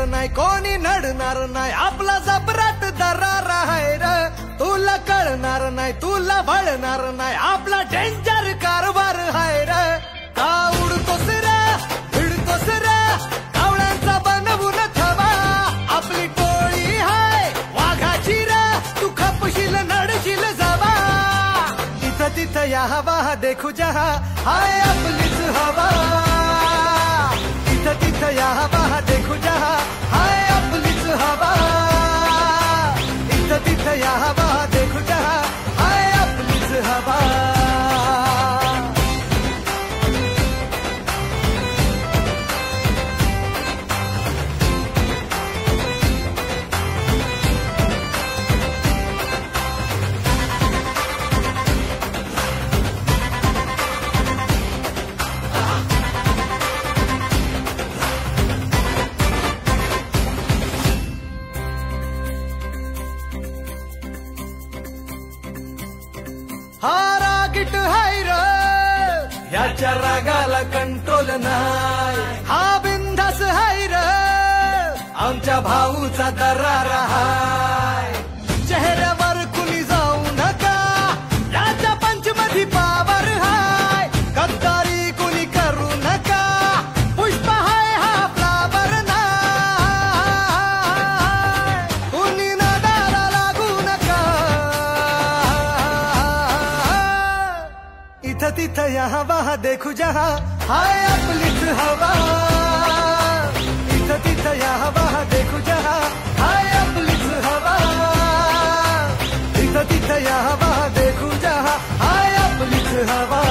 नाही कोणी नडणार नाही आपला जबराट दरार आहे रे तुला कळणार नाही तुला वळणार नाही आपला डेंजर कारभार आहे रे का उडतोस रे भिडतोस रे कावळ्यांचा बनवून थवा आपली टोळी हाय वाघाची रे तू खपशील नडशील जवा तिथं तिथं या हवा देखू जहा हाय आपलीच हवा तिथं तिथं या हवा देखू जहा हाय आपलीच हवा तिथं तिथं या हवा देखू जहा हाय आपलीच हवा ह्याच्या रागाला कंट्रोल नाही हा बिंदास हाय र आमच्या भाऊचा दरार हाय चेहऱ्यावर कुणी जाऊ नका याच्या पंचमधी पावर हाय गद्दारी कुणी करू नका पुष्प हाय हा फ्लावर नाही कुणी नादाला लागू नका इथं तिथं या हवा देखू जहा हाय आपलीच हवा इथं तिथं या हवा देखू जहा हाय आपलीच हवा इथं तिथं या हवा देखू जहा हाय आपलीच हवा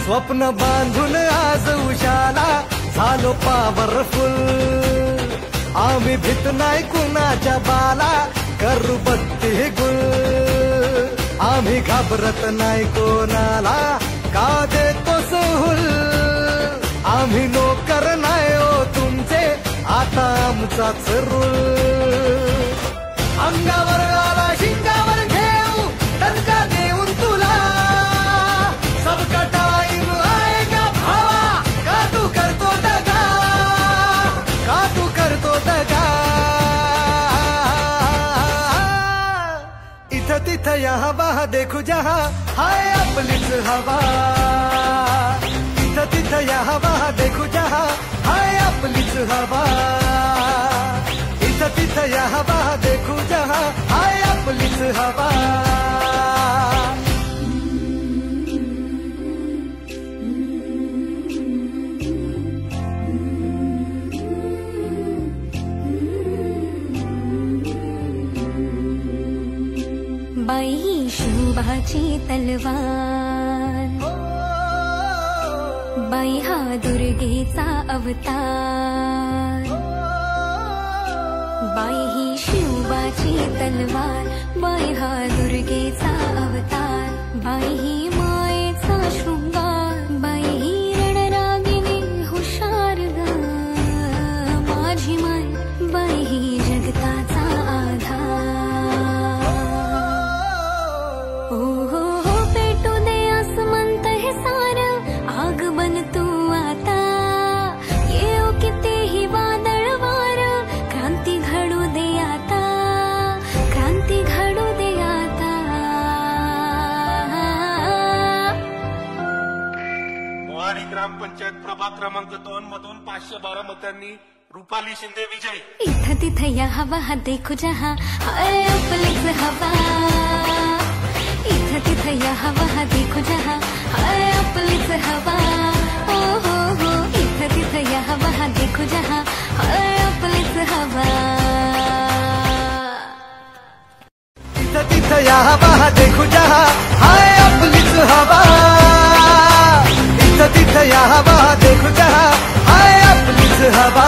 स्वप्न बांधून आज उशाला झालो पॉवरफुल आम्ही भीत नाही कुणाच्या बाला करू बत्ती गुल आम्ही घाबरत नाही कोणाला का देतो सहूल आम्ही नोकर नाही ओ तुमचे आता आमचाच रूल अंगावर आला शिंगावर घेऊ टणका देऊन तुला सबका टाइम आएगा भावा का तू करतो दगा का तू करतो दगा इथं तिथं या हवा देखू जहा हाय आपलीच हवा इथं तिथं या हवा देखू जहा हाय आपलीच हवा इथं तिथं या हवा देखू जहा हाय आपलीच हवा बाई शिवबाची तलवार बाई हा दुर्गेचा अवतार बाई ही शिवबाची तलवार बाई हा दुर्गेचा अवतार बाई ही मायेचा शृंगार बाई ही रणरागिणी हुशार ग माझी माय बाई ही जगताचा आधार ग्रामपंचायत प्रभाग क्रमांक 2 मधून 512 मतांनी रुपाली शिंदे विजयी. इथं तिथं या हवा हा देखो जहा हाय आपलीच हवा. इथं तिथं या हवा हा देखो जहा हाय आपलीच हवा. हो हो हो इथं तिथं या हवा हा देखो जहा हाय आपलीच हवा. इथं तिथं या हवा हा देखो जहा हाय आपलीच हवा. इथं तिथं या हवा हा देखो जहा हाय आपलीच हवा.